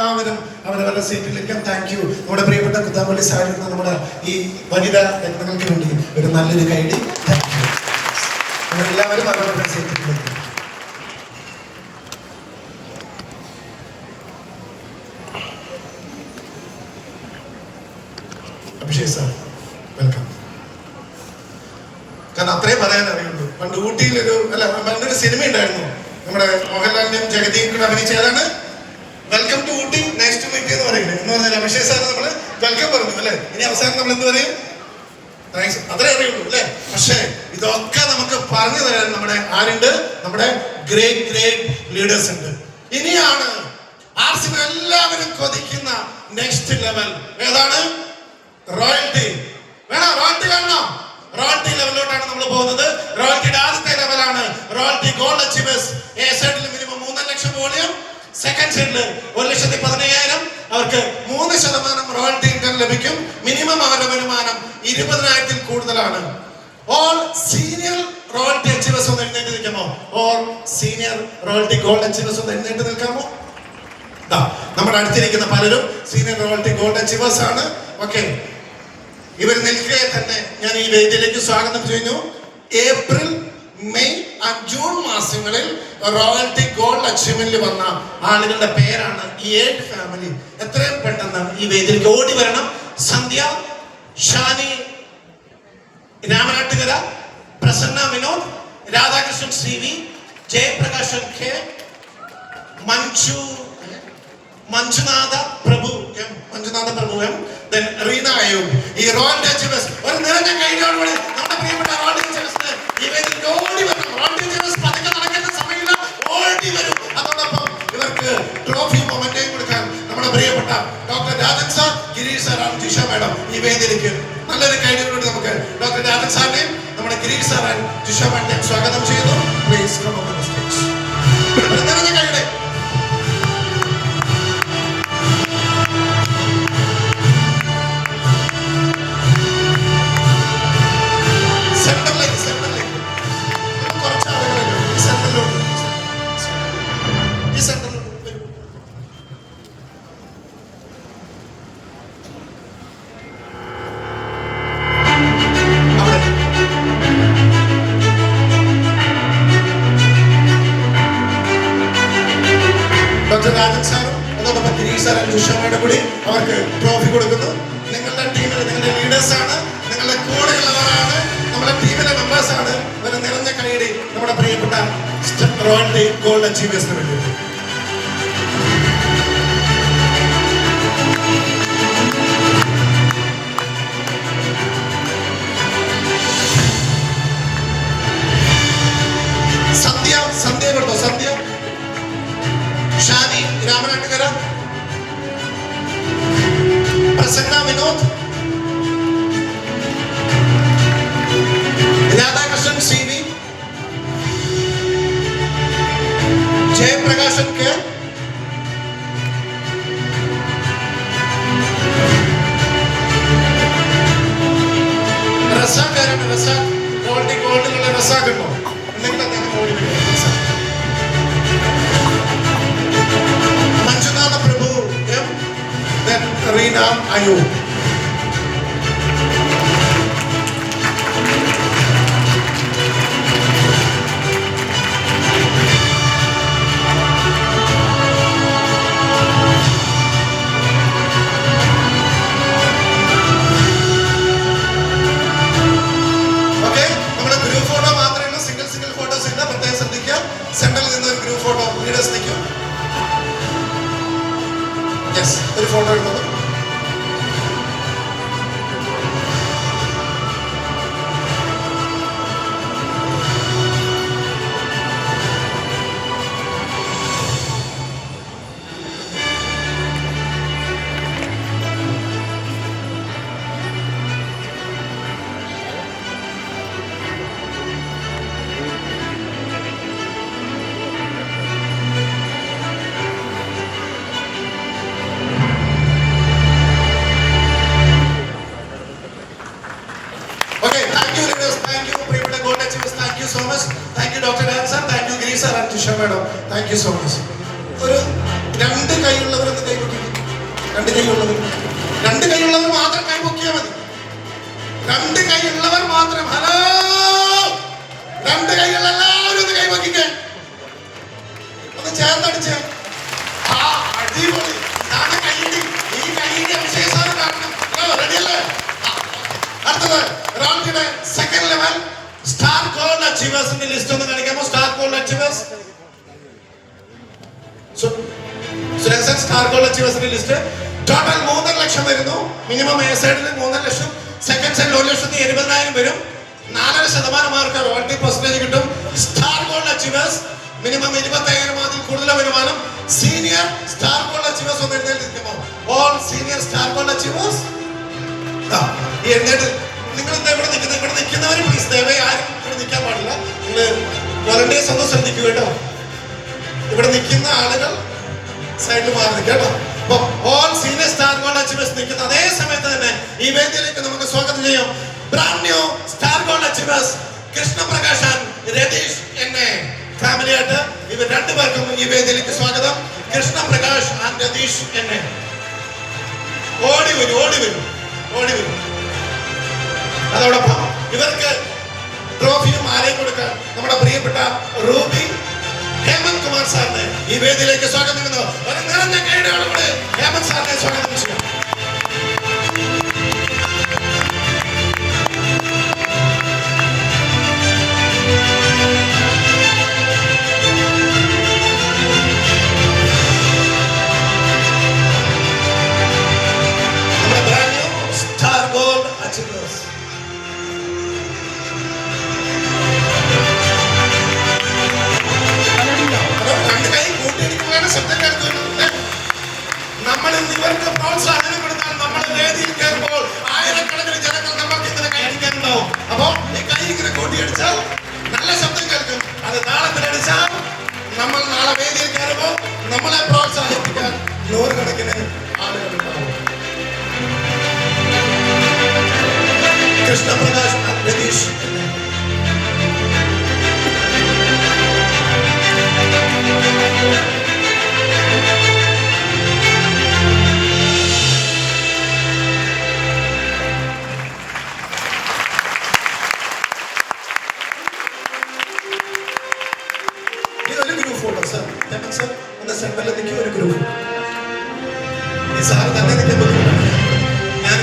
എല്ലാവരും അവരവരുടെ സീറ്റിലിരിക്കാം. Thank you. നമ്മുടെ പ്രിയപ്പെട്ട കുത്താമ്പള്ളി സാഹിബ് നമ്മുടെ ഈ വനിതാ രത്നങ്ങൾക്ക് വേണ്ടി ഒരു നല്ലൊരു കൈഡി. Thank you. എല്ലാവരും അവരവരുടെ സീറ്റിലേക്ക്. Abhishek sir welcome. കാരണം അത്രയും പറയാൻ അറിയുള്ളൂ. പണ്ട് ഊട്ടിയിലൊരു പണ്ടൊരു സിനിമ ഉണ്ടായിരുന്നു, നമ്മുടെ മോഹൻലാലിന്റെയും ജഗതിയും കൂടെ അഭിനയിച്ചതാണ് welcome to Ooty nice to meet എന്ന് പറയുന്നത്. എന്ന് പറഞ്ഞാൽ അഭിഷേക് സാർ നമ്മള് വെൽക്കം പറഞ്ഞു അല്ലെ. ഇനി അവസാനം നമ്മൾ എന്ത് പറയും? താങ്ക്സ്. അത്രേ അറിയുള്ളൂ അല്ലെ. പക്ഷേ ഇതൊക്കെ നമുക്ക് പറഞ്ഞു തരാൻ നമ്മുടെ ആരുണ്ട്? നമ്മുടെ ഗ്രേറ്റ് ഗ്രേറ്റ് ലീഡേഴ്സ് ഉണ്ട്. ഇനിയാണ് ആർസിബി എല്ലാവരും കൊതിക്കുന്ന നെക്സ്റ്റ് ലെവൽ. ഏതാണ്? റോയൽറ്റി. വേണോ? റോയൽറ്റി കാണണോ? റോയൽറ്റി ലെവലിലോട്ടാണ് നമ്മൾ പോകുന്നത്. റോയൽറ്റിയുടെ ആദ്യത്തെ ലെവലാണ് റോയൽറ്റി ഗോൾഡ് അച്ചീവേഴ്സ്. എ സൈഡിൽ മിനിമം 3 ലക്ഷം വോളിയം, സെക്കൻഡ് സൈഡിൽ 1,15,000. അവർക്ക് 3% റോയൽറ്റി ഇൻകം ലഭിക്കും. മിനിമം അവരുടെ വരുമാനം 20,000-ൽ കൂടുതലാണ്. ഓൾ സീനിയർ റോയൽറ്റി അച്ചീവേഴ്സ് ഒന്ന് എഴുന്നേറ്റ് നിൽക്കാമോ? All senior royalty gold achievers ഒന്ന് എഴുന്നേറ്റ് നിൽക്കാമോ? നമ്മുടെ അടുത്തിരിക്കുന്ന പലരും സീനിയർ റോയൽറ്റി ഗോൾഡ് അച്ചീവേഴ്സ് ആണ്. ഓക്കെ, ഇവർ നിൽക്കെ തന്നെ ഞാൻ ഈ വേദിയിലേക്ക് സ്വാഗതം ചെയ്യുന്നു. ഏപ്രിൽ, മെയ് ആൻഡ് ജൂൺ മാസങ്ങളിൽ റോയൽറ്റി ഗോൾഡ് അച്ചീവ്മെന്റിൽ വന്ന ആളുകളുടെ പേരാണ് ഈ 8 ഫാമിലി. എത്രയും പെട്ടെന്ന് ഈ വേദിയിലേക്ക് ഓടി വരണം. സന്ധ്യ, Shani Ramanattukara, Prasanna Vinod, Radhakrishnan CV, Jayaprakashan K, Manjunatha Prabhu M, then Reena Ayyub. ഈ റോയൽറ്റി അച്ചീവേഴ്സ് ഒരു നിറഞ്ഞ കൈയോടുകൂടി നമ്മുടെ പ്രിയപ്പെട്ട റോയൽറ്റി അച്ചീവേഴ്സിന് ഈ വേദിയിൽ ഓടി വരണം. റോയൽറ്റി അച്ചീവേഴ്സ് പതുക്കെ നടക്കുന്ന സമയമില്ല, ഓടി വരും. അതോടൊപ്പം ഇവർക്ക് ട്രോഫി മൊമെന്റേയും കൊടുക്കാൻ നമ്മുടെ പ്രിയപ്പെട്ട doctor Rajan sir, Girish sir, Jisha madam ഈ വേദിയിലേക്ക് നല്ലൊരു കൈയോടുകൂടി നമുക്ക് ഡോക്ടർ രാജൻ സാറിനെയും നമ്മുടെ ഗിരീഷ് സാർ ആൻഡ് ജിഷ മാഡത്തെയും സ്വാഗതം ചെയ്യുന്നു. Please come on the stage. നിറഞ്ഞ കൈയുടെ കൂടി അവർക്ക് ട്രോഫി കൊടുക്കുന്നു. നിങ്ങളുടെ ടീമിൽ നിങ്ങളുടെ ലീഡേഴ്സ് ആണ്, നിങ്ങളുടെ കൂടെയുള്ളവരാണ്, നമ്മുടെ ടീമിലെ മെമ്പേഴ്സ് ആണ്. ഒരു നിറഞ്ഞ കൈയടി നമ്മുടെ പ്രിയപ്പെട്ട റോയൽറ്റി ഗോൾഡ് അച്ചീവേഴ്സിന് വേണ്ടി. സന്ധ്യ കൊടുത്തോ? Sandhya, Shani Ramanattukara, Prasanna Vinod, Radhakrishnan CV, Jayaprakashan K, Razak. Razak royalty ഗോൾഡിലുള്ള റസാഖ് ഉണ്ടോ? ഉണ്ടെങ്കിൽ അദ്ദേഹം ഓടി വരും. മഞ്ജുനാഥ പ്രഭു M, റീന അയ്യൂബ്. ഓക്കെ, നമ്മുടെ ഗ്രൂപ്പ് ഫോട്ടോ മാത്രമേ ഉള്ളൂ, സിംഗിൾ ഫോട്ടോസ് ഇല്ല. പ്രത്യേകം ശ്രദ്ധിക്കുക. സെന്ററിൽ നിന്ന് ഒരു ഗ്രൂപ്പ് ഫോട്ടോ ലീഡേഴ്സ് നിൽക്കും. യെസ്, ഒരു ഫോട്ടോ എടുത്തത്. so much. Thank you, Dr. Dan sir. Thank you, Giri sir and Tisha madam. Thank you so much. ഒരു രണ്ട് കൈയുള്ളവരെന്ന് കൈ രണ്ട് കൈയുള്ളവർ, രണ്ട് കൈയുള്ളവർ മാത്രം കൈ പൊക്കിയാൽ മതി. രണ്ട് കൈയുള്ളവർ മാത്രം. ഹലോ, രണ്ട് കൈയുള്ള എല്ലാവരും ഒന്ന് കൈ പൊക്കിക്കേ, ഒന്ന് ചേർന്നടിച്ച്. ആ അടിപൊളി. ഇതാണ് കൈയിടി. ഈ കൈയിടി വിശേഷമാണ് കാരണം. റെഡിയല്ലേ? അടുത്തത് റൗണ്ടിന്റെ സെക്കൻഡ് ലെവൽ സ്റ്റാർ ഗോൾഡ് അച്ചീവേഴ്സിന്റെ ലിസ്റ്റ് ഒന്ന് കാണിക്കാമോ? Star gold achievers, Sureshan, star gold അച്ചീവേഴ്സിന്റെ ലിസ്റ്റ്. ടോട്ടൽ 3.5 ലക്ഷം വരുന്നു. മിനിമം എ സൈഡിൽ 3.5 ലക്ഷം, സെക്കൻഡ് സൈഡിൽ 1,20,000 വരും. 4% മാർക്ക് റോയൽറ്റി പെർസെന്റേജ് കിട്ടും. സ്റ്റാർ ഗോൾഡ് അച്ചീവേഴ്സ് മിനിമം 25,000 അതിൽ കൂടുതൽ വരുമാനം. സീനിയർ സ്റ്റാർ ഗോൾഡ് അച്ചീവേഴ്സ് ഒന്ന് എഴുന്നേൽക്കുമോ? All senior star gold achievers. ഈ എഴുന്നേറ്റ് നിങ്ങൾ എന്താ ഇവിടെ നിൽക്കുന്നത്? ഇവിടെ നിൽക്കുന്നവർ പ്ലീസ് ദയവായി ആരും ഇവിടെ നിൽക്കാൻ പാടില്ല. നിങ്ങൾ വോളണ്ടിയേഴ്സ് ഒന്ന് ശ്രദ്ധിക്കുക കേട്ടോ. ഇവിടെ നിൽക്കുന്ന ആളുകൾ സൈഡിൽ മാറി നിൽക്കുക കേട്ടോ. അപ്പൊ all senior star gold achievers നിൽക്കുന്ന അതേ സമയത്ത് തന്നെ ഈ വേദിയിലേക്ക് നമുക്ക് സ്വാഗതം ചെയ്യാം brand new star gold achievers Krishnaprakash and Ratheesh എന്നെ ഫാമിലിയായിട്ട്. ഇവർ രണ്ടുപേർക്കും ഈ വേദിയിലേക്ക് സ്വാഗതം. കൃഷ്ണപ്രകാശ് ആൻഡ് രതീഷ് എന്നെ ഓടി വരും, ഓടി വരും, ഓടി വരും. അതോടൊപ്പം ഇവർക്ക് ട്രോഫിയും ആരെയും കൊടുക്കാൻ നമ്മുടെ പ്രിയപ്പെട്ട റൂബി ഹേമന്ത് കുമാർ സാറിനെ ഈ വേദിയിലേക്ക് സ്വാഗതം ചെയ്യുന്നു. ഒരു നിറഞ്ഞ കൈയോടെ ഹേമന്ത് സാറിനെ സ്വാഗതം ചെയ്യുന്നു. Star gold achievers. നമ്മൾ ഇവർക്ക് പ്രോത്സാഹനം കൊടുത്താൽ നമ്മൾ വേദിയിൽ കയറുമ്പോൾ ആയിരക്കണക്കിന് ജനങ്ങൾ നമുക്ക് ഇങ്ങനെ കൈയടിക്കാനുണ്ടാവും. അപ്പോ ഈ കൈ ഇങ്ങനെ കൂട്ടിയടിച്ചാൽ നല്ല ശബ്ദം കേൾക്കും. അത് താളത്തിലടിച്ചാൽ നമ്മൾ നാളെ വേദിയിൽ കയറുമ്പോൾ നമ്മളെ പ്രോത്സാഹിപ്പിക്കാൻ 100 കണക്കിന് ആളുകളുണ്ടാവും. കൃഷ്ണപ്രകാശ് രതീഷ് ഇതൊരു ഗ്രൂപ്പ് ഫോട്ടോ സർ. സർ ഒന്ന് സെൻട്രലിൽ നിൽക്കും ഒരു ഗ്രൂപ്പ്. ഈ സാറ് തന്നെ നിൽക്കാൻ ബുദ്ധിമുട്ടാണ്. ഞാൻ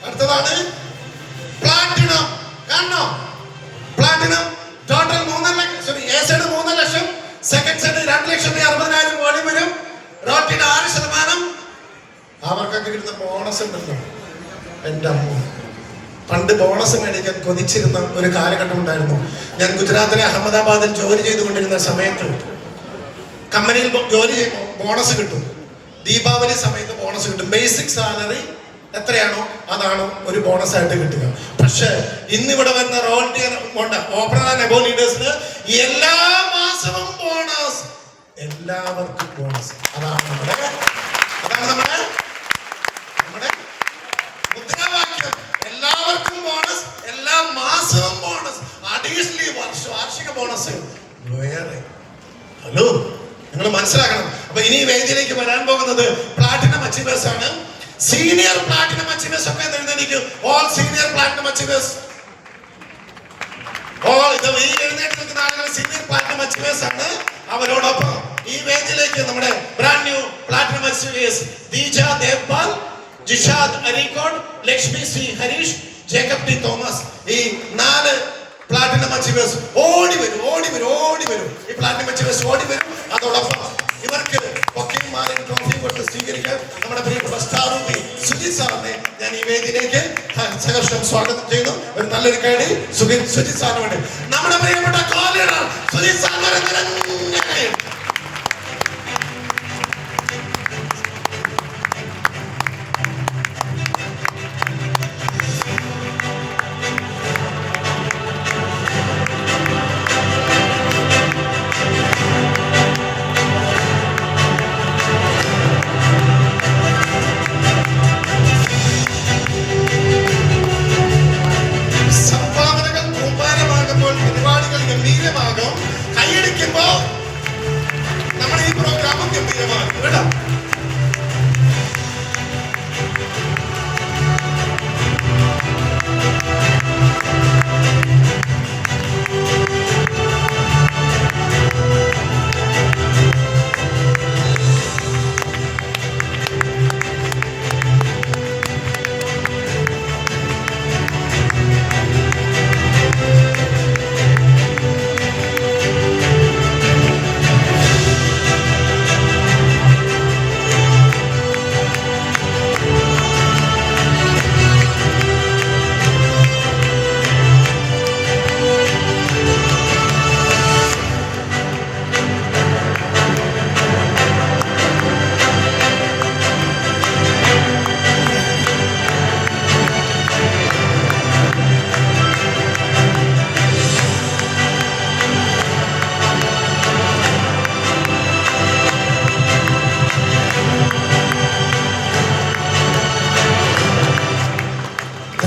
അടുത്തതാണ് പ്ലാറ്റിനം. കാണണോ? പ്ലാറ്റിനം ടോട്ടൽ 3 ലക്ഷം, സെക്കൻഡ് സൈഡ് 2,60,000 വോളിയം വരും. റോട്ടിന് 6%. അവർക്കൊക്കെ കിട്ടുന്ന ബോണസ് ഉണ്ടല്ലോ. എൻ്റെ അമ്മ, പണ്ട് ബോണസ് മേടിക്കാൻ കൊതിച്ചിരുന്ന ഒരു കാലഘട്ടം ഉണ്ടായിരുന്നു. ഞാൻ ഗുജറാത്തിലെ അഹമ്മദാബാദിൽ ജോലി ചെയ്തുകൊണ്ടിരുന്ന സമയത്ത് കമ്പനിയിൽ ജോലി ചെയ്യുമ്പോൾ ബോണസ് കിട്ടും. ദീപാവലി സമയത്ത് ബോണസ് കിട്ടും. ബേസിക് സാലറി എത്രയാണോ അതാണ് ഒരു ബോണസ് ആയിട്ട് കിട്ടുക. പക്ഷെ ഇന്നിവിടെ വരുന്ന റോയൽറ്റി ഓപ്പണർ ആൻഡ് എബോ ലീഡേഴ്സിന് എല്ലാ മാസവും ബോണസ്, എല്ലാവർക്കും ബോണസ്. അതാണ് നമ്മുടെ മുദ്രാവാക്യം. എല്ലാവർക്കും ബോണസ്, എല്ലാ മാസവും ബോണസ്, അഡീഷണലി വാർഷിക ബോണസ് വേറെ. ഹലോ, നിങ്ങൾ മനസ്സിലാക്കണം. അപ്പൊ ഇനി വേദിയിലേക്ക് വരാൻ പോകുന്നത് പ്ലാറ്റിനം അച്ചീവേഴ്സ് ആണ്. സീനിയർ പ്ലാറ്റിനം അച്ചീവേഴ്സ് ഒക്കെ എഴുന്നേൽക്കും. All senior platinum achievers. ഈ എഴുന്നേറ്റ് നിൽക്കുന്ന ആളുകൾ സീനിയർ പ്ലാറ്റിനം അച്ചീവേഴ്സ് ആണ്. അവരോടൊപ്പം ഈ വേദിയിലേക്ക് നമ്മുടെ brand new platinum achievers Deeja Devpal, Jishad Areekode, Lakshmi C Harish, Jacob T Thomas, ഈ 4 പ്ലാറ്റിനം അച്ചീവേഴ്സ് ഓടി വരും. ഈ പ്ലാറ്റിനം അച്ചീവേഴ്സ് ഓടി വരും. അതോടൊപ്പം ഇവർക്ക് ട്രോഫി കൊടുത്ത് സ്വീകരിക്കാൻ നമ്മുടെ പ്രിയപ്പെട്ട സ്റ്റാർ റൂബി സുജിത് സാറിനെ ഞാൻ ഈ വേദിയിലേക്ക് സഹർഷം സ്വാഗതം ചെയ്യുന്നു. ഒരു നല്ലൊരു കൈഡി സുജിത് സാറിന് വേണ്ടി. നമ്മുടെ പ്രിയപ്പെട്ട കോലീഡർ സുജിത് സാറിന്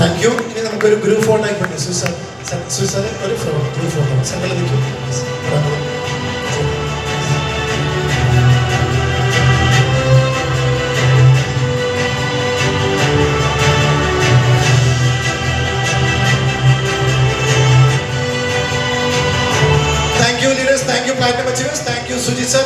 താങ്ക് യു. ഇനി നമുക്കൊരു ഗ്രൂപ്പ് ഫോട്ടോ ആയിക്കോട്ടെ. സുസാർ ഒരു ഗ്രൂപ്പ് ഫോട്ടോ സെൻട്രൽ നിൽക്കും.